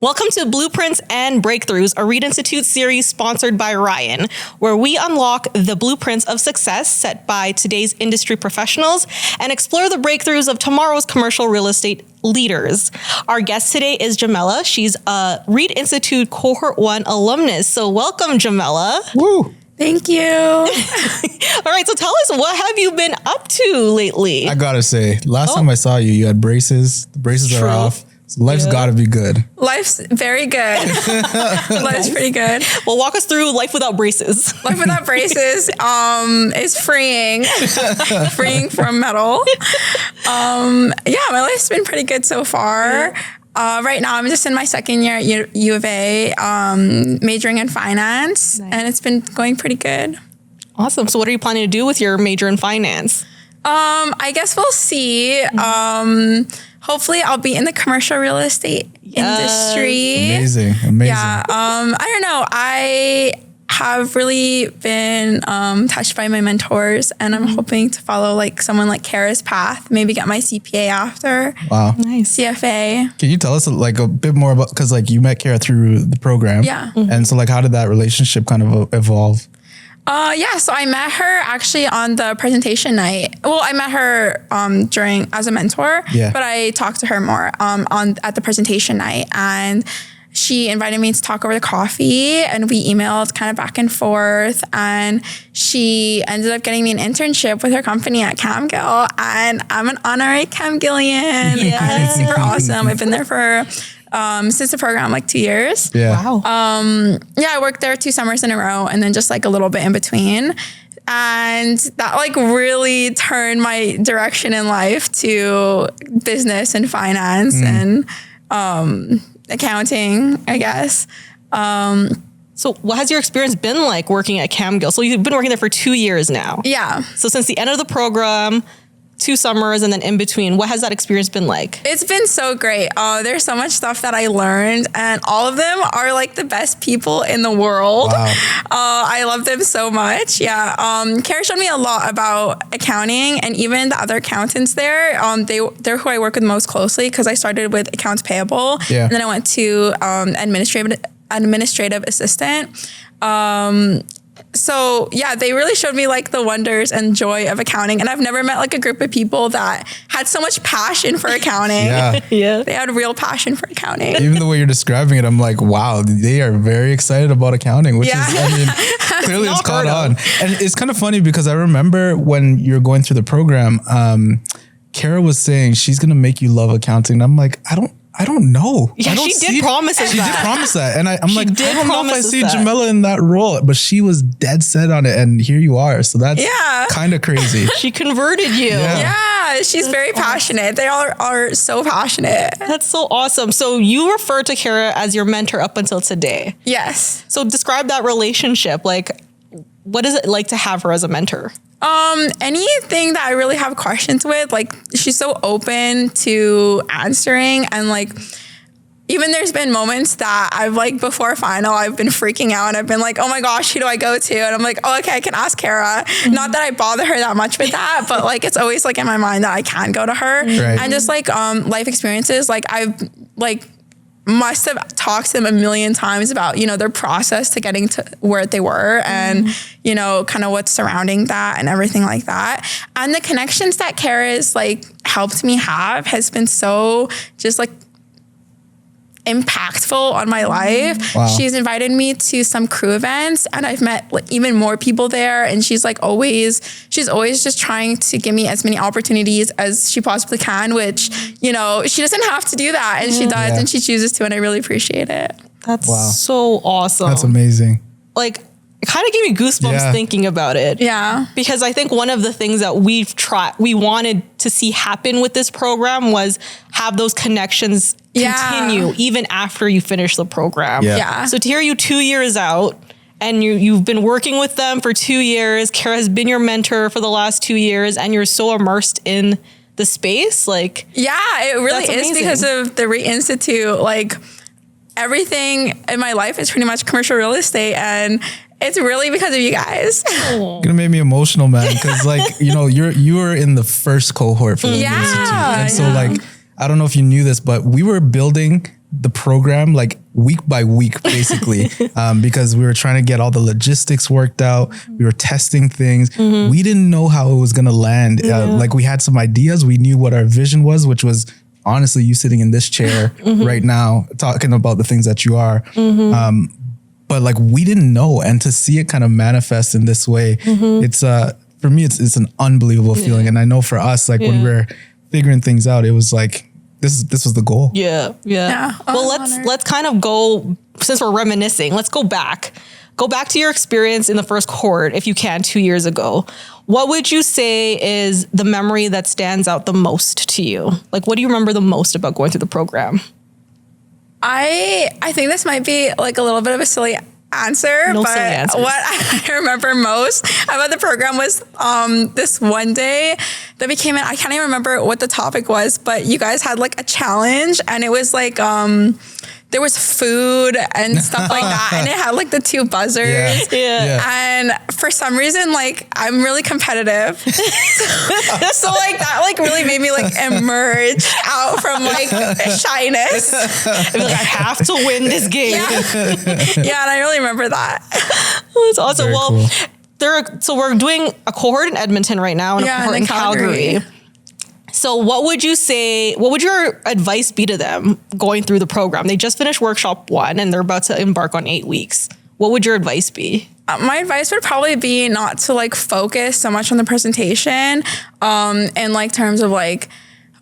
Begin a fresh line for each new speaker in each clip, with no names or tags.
Welcome to Blueprints and Breakthroughs, a REET Institute series sponsored by Ryan, where we unlock the blueprints of success set by today's industry professionals and explore the breakthroughs of tomorrow's commercial real estate leaders. Our guest today is Jamellah. She's a REET Institute Cohort 1 alumnus. So welcome, Jamellah.
Woo!
Thank you.
All right, so tell us, what have you been up to lately?
I gotta say, last time I saw you, you had braces. The braces are off. So life's gotta be good.
Life's very good. Life's pretty good.
Well, walk us through life without braces.
Life without braces is freeing. Freeing from metal. My life's been pretty good so far. Right now, I'm just in my second year at U of A, majoring in finance, and it's been going pretty good.
Awesome. So what are you planning to do with your major in finance?
I guess we'll see. Hopefully I'll be in the commercial real estate industry.
Amazing.
Yeah. I don't know. I have really been touched by my mentors, and I'm hoping to follow like someone like Kara's path, maybe get my CPA after.
Wow.
Nice.
CFA.
Can you tell us like a bit more about, because like you met Kara through the program.
Yeah.
And so like how did that relationship kind of evolve?
So I met her actually on the presentation night. Well, I met her during as a mentor, but I talked to her more at the presentation night, and she invited me to talk over the coffee, and we emailed kind of back and forth, and she ended up getting me an internship with her company at Camgill, and I'm an honorary Camgillian, and it's super awesome. I've been there for since the program, like 2 years.
Yeah.
Wow.
I worked there 2 summers in a row, and then just like a little bit in between. And that like really turned my direction in life to business and finance and accounting, I guess.
So what has your experience been like working at Camgill? So you've been working there for 2 years now.
Yeah.
So since the end of the program, 2 summers, and then in between, what has that experience been like?
It's been so great. There's so much stuff that I learned, and all of them are like the best people in the world.
Wow.
I love them so much. Yeah. Kara showed me a lot about accounting, and even the other accountants there, they're who I work with most closely, because I started with accounts payable, and then I went to administrative assistant. So yeah, they really showed me like the wonders and joy of accounting. And I've never met like a group of people that had so much passion for accounting.
Yeah.
They had real passion for accounting.
Even the way you're describing it, I'm like, wow, they are very excited about accounting, which is, I mean, clearly it's caught on. And it's kind of funny because I remember when you're going through the program, Kara was saying she's going to make you love accounting. And I'm like, I don't know.
Yeah, she did promise us that.
She did promise that. And I'm like, I don't know if I see
that.
Jamellah in that role, but she was dead set on it. And here you are. So that's kind of crazy.
She converted you.
Yeah, she's very passionate. They all are so passionate.
That's so awesome. So you refer to Kara as your mentor up until today.
Yes.
So describe that relationship. Like, what is it like to have her as a mentor?
Anything that I really have questions with, like she's so open to answering, and like even there's been moments that I've like before final, I've been freaking out and I've been like, oh my gosh, who do I go to? And I'm like, oh, okay, I can ask Kara. Not that I bother her that much with that, but like it's always like in my mind that I can go to her.
Right.
And just like life experiences, like I've like must have talked to them a million times about, you know, their process to getting to where they were, and, you know, kind of what's surrounding that and everything like that. And the connections that Kara's like helped me have has been so just like impactful on my life.
Wow.
She's invited me to some crew events, and I've met like even more people there, and she's always just trying to give me as many opportunities as she possibly can, which, you know, she doesn't have to do that, and she does, and she chooses to, and I really appreciate it.
That's so awesome.
That's amazing.
Like, it kind of gave me goosebumps thinking about it.
Yeah.
Because I think one of the things that we wanted to see happen with this program was have those connections continue even after you finish the program.
Yeah.
So to hear you 2 years out, and you've been working with them for 2 years, Kara has been your mentor for the last 2 years, and you're so immersed in the space, like,
yeah, it really is because of the REET Institute. Like, everything in my life is pretty much commercial real estate, and it's really because of you guys.
You're gonna make me emotional, man, because like, you know, you were in the first cohort for the REET Institute, and so like, I don't know if you knew this, but we were building the program like week by week, basically, because we were trying to get all the logistics worked out. We were testing things. We didn't know how it was going to land. Like we had some ideas. We knew what our vision was, which was honestly you sitting in this chair right now, talking about the things that you are. But like we didn't know, and to see it kind of manifest in this way, it's for me, it's an unbelievable feeling. And I know for us, like when we're figuring things out, it was like, this was the goal.
Yeah. Well, let's kind of go, since we're reminiscing, let's go back to your experience in the first cohort, if you can, 2 years ago. What would you say is the memory that stands out the most to you? Like, what do you remember the most about going through the program?
I think this might be like a little bit of a silly answer, but what I remember most about the program was this one day that became I can't even remember what the topic was, but you guys had like a challenge, and it was like there was food and stuff like that, and it had like the 2 buzzers. And for some reason, like I'm really competitive, so like that like really made me like emerge out from like shyness.
Like, I have to win this game.
Yeah, and I really remember that.
That's awesome. Well, cool. So we're doing a cohort in Edmonton right now, and a cohort in Calgary. So what would you say, what would your advice be to them going through the program? They just finished workshop 1 and they're about to embark on 8 weeks. What would your advice be?
My advice would probably be not to like focus so much on the presentation in like terms of like,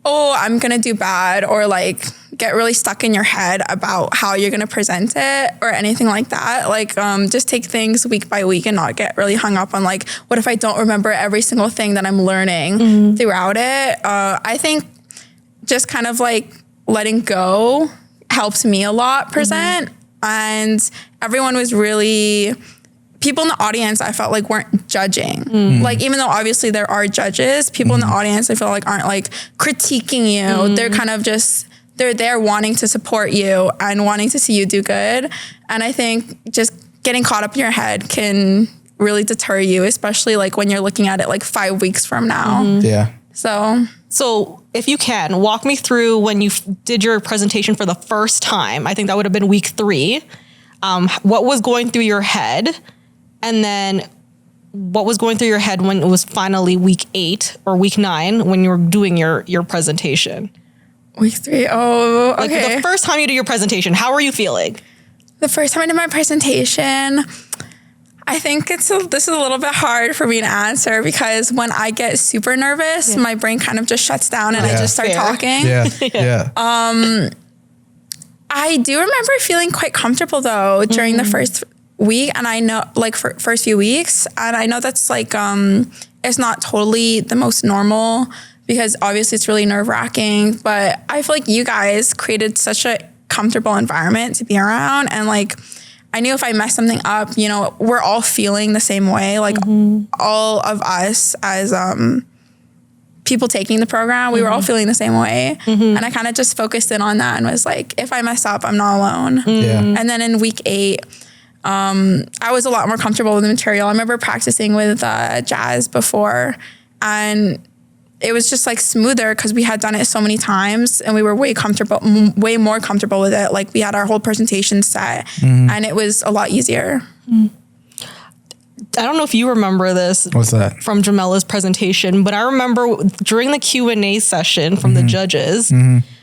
oh, I'm going to do bad, or like get really stuck in your head about how you're going to present it or anything like that. Like just take things week by week and not get really hung up on like, what if I don't remember every single thing that I'm learning throughout it? I think just kind of like letting go helps me a lot present. And everyone was really... people in the audience, I felt like weren't judging. Like, even though obviously there are judges, people in the audience, I feel like aren't like critiquing you. They're kind of just, they're there wanting to support you and wanting to see you do good. And I think just getting caught up in your head can really deter you, especially like when you're looking at it like 5 weeks from now.
Yeah.
So
if you can, walk me through when you did your presentation for the first time. I think that would have been week 3. What was going through your head? And then what was going through your head when it was finally week 8 or week 9 when you were doing your presentation?
Week 3. Oh, okay.
Like the first time you did your presentation, how were you feeling?
The first time I did my presentation, I think this is a little bit hard for me to answer, because when I get super nervous, my brain kind of just shuts down and I just start talking. I do remember feeling quite comfortable though during the first week, and I know like for first few weeks, and I know that's like it's not totally the most normal, because obviously it's really nerve-wracking, but I feel like you guys created such a comfortable environment to be around, and like I knew if I messed something up, you know, we're all feeling the same way, like all of us as people taking the program, we were all feeling the same way. And I kind of just focused in on that and was like, if I mess up, I'm not alone. And then in week 8, I was a lot more comfortable with the material. I remember practicing with Jazz before, and it was just like smoother because we had done it so many times and we were way more comfortable with it. Like we had our whole presentation set and it was a lot easier.
I don't know if you remember this.
What's that?
From Jamellah's presentation, but I remember during the Q&A session from the judges,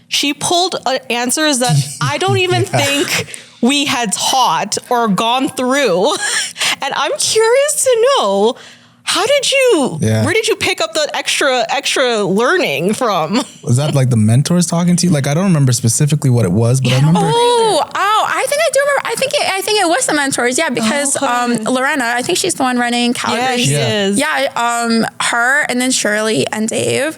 she pulled answers that I don't even think we had taught or gone through. And I'm curious to know, where did you pick up the extra learning from?
Was that like the mentors talking to you? Like, I don't remember specifically what it was, but I remember.
I think I do remember. I think it was the mentors. Yeah, because Lorena, I think she's the one running Calgary.
Yeah, she is.
Yeah, her and then Shirley and Dave.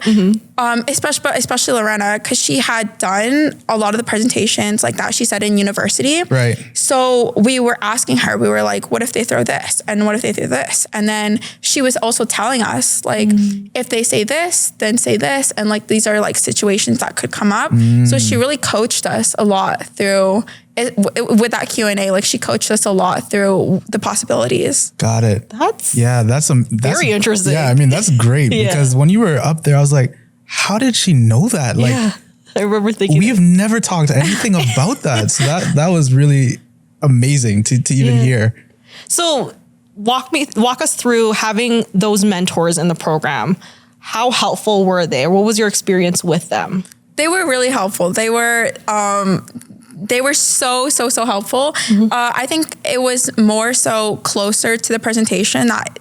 Especially Lorena, because she had done a lot of the presentations like that. She said in university.
Right.
So we were asking her. We were like, "What if they throw this? And what if they throw this?" And then she was also telling us like, if they say this, then say this, and like these are like situations that could come up. So she really coached us a lot through with that Q&A. Like she coached us a lot through the possibilities.
Got it.
That's
very
interesting.
Yeah, I mean that's great because when you were up there, I was like, how did she know that? Like
I remember thinking
we've never talked anything about that. So that was really amazing to even hear.
So walk us through having those mentors in the program. How helpful were they? What was your experience with them?
They were really helpful. They were so helpful. I think it was more so closer to the presentation that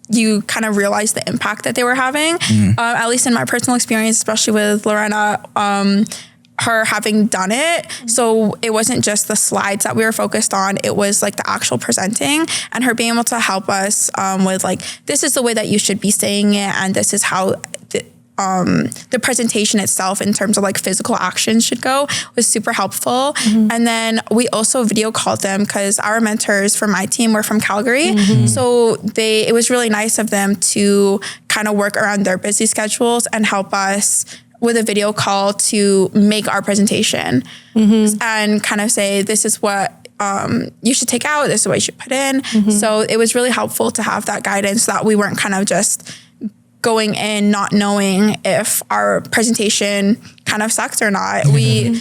you kind of realize the impact that they were having. At least in my personal experience, especially with Lorena, her having done it. So it wasn't just the slides that we were focused on. It was like the actual presenting, and her being able to help us with like, this is the way that you should be saying it. And this is how the presentation itself in terms of like physical actions should go, was super helpful. And then we also video called them because our mentors for my team were from Calgary. So it was really nice of them to kind of work around their busy schedules and help us with a video call to make our presentation and kind of say, this is what you should take out, this is what you should put in. So it was really helpful to have that guidance, so that we weren't kind of just going in not knowing if our presentation kind of sucked or not. We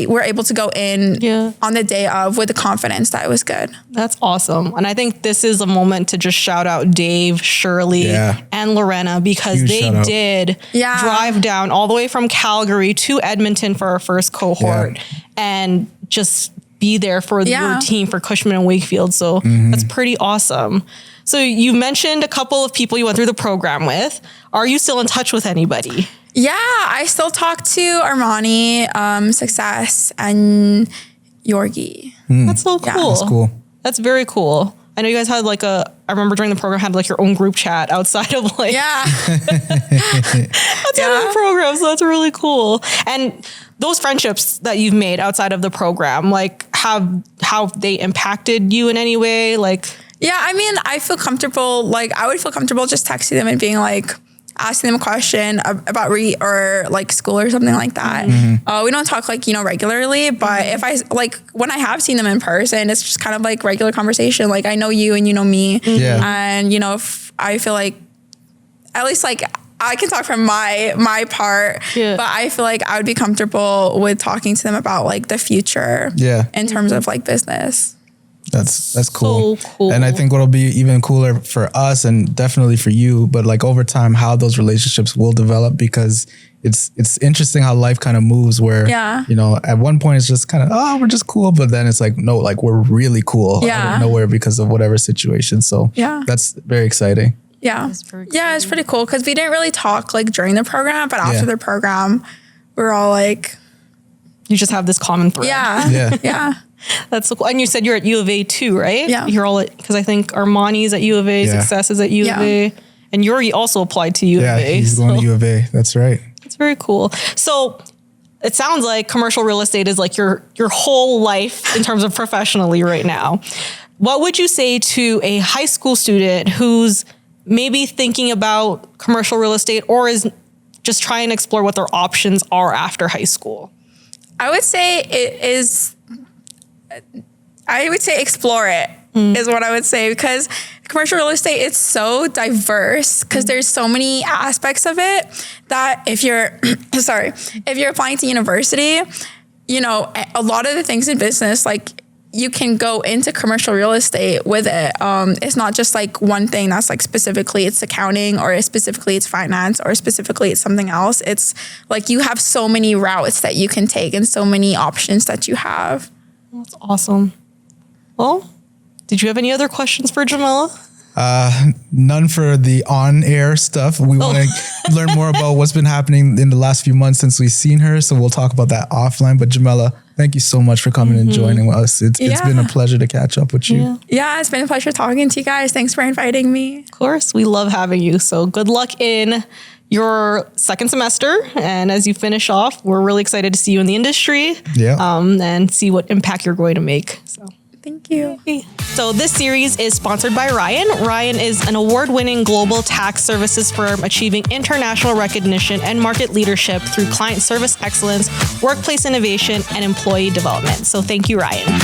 were able to go in on the day of with the confidence that it was good.
That's awesome. And I think this is a moment to just shout out Dave, Shirley, and Lorena, because they did drive down all the way from Calgary to Edmonton for our first cohort and just be there for your team for Cushman and Wakefield. So that's pretty awesome. So you mentioned a couple of people you went through the program with. Are you still in touch with anybody?
Yeah, I still talk to Armani, Success, and Yorgi.
That's so cool.
That's cool.
That's very cool. I know you guys had like I remember during the program had like your own group chat outside of like outside of the program. So that's really cool. And those friendships that you've made outside of the program, like have they impacted you in any way? Like,
yeah, I mean, I feel comfortable. Like, I would feel comfortable just texting them and being like, asking them a question about REET or like school or something like that. We don't talk like, regularly, but if I like, when I have seen them in person, it's just kind of like regular conversation. Like, I know you and you know me. And, if I feel like, at least like I can talk from my part, but I feel like I would be comfortable with talking to them about like the future in terms of like business.
That's cool.
So cool.
And I think what'll be even cooler for us and definitely for you, but like over time, how those relationships will develop, because it's interesting how life kind of moves where, at one point it's just kind of, we're just cool. But then it's like, no, like we're really cool out of nowhere because of whatever situation. So that's very exciting.
Yeah. It's pretty cool because we didn't really talk like during the program, but after the program, we're all like,
you just have this common thread.
Yeah.
That's so cool. And you said you're at U of A too, right?
Yeah.
You're all because I think Armani's at U of A, Success is at U of A, and Yuri also applied to U of A.
Yeah, he's going to U of A. That's right.
That's very cool. So it sounds like commercial real estate is like your whole life in terms of professionally right now. What would you say to a high school student who's maybe thinking about commercial real estate or is just trying to explore what their options are after high school?
I would say explore it is what I would say, because commercial real estate, it's so diverse because there's so many aspects of it that if you're applying to university, a lot of the things in business, like you can go into commercial real estate with it. It's not just like one thing that's like specifically it's accounting or specifically it's finance or specifically it's something else. It's like you have so many routes that you can take and so many options that you have.
That's awesome. Well, did you have any other questions for Jamellah?
None for the on-air stuff. We want to learn more about what's been happening in the last few months since we've seen her. So we'll talk about that offline. But Jamellah, thank you so much for coming and joining us. It's been a pleasure to catch up with you.
Yeah, it's been a pleasure talking to you guys. Thanks for inviting me.
Of course, we love having you. So good luck in your second semester. And as you finish off, we're really excited to see you in the industry and see what impact you're going to make. So
thank you.
So this series is sponsored by Ryan. Ryan is an award-winning global tax services firm achieving international recognition and market leadership through client service excellence, workplace innovation, and employee development. So thank you, Ryan.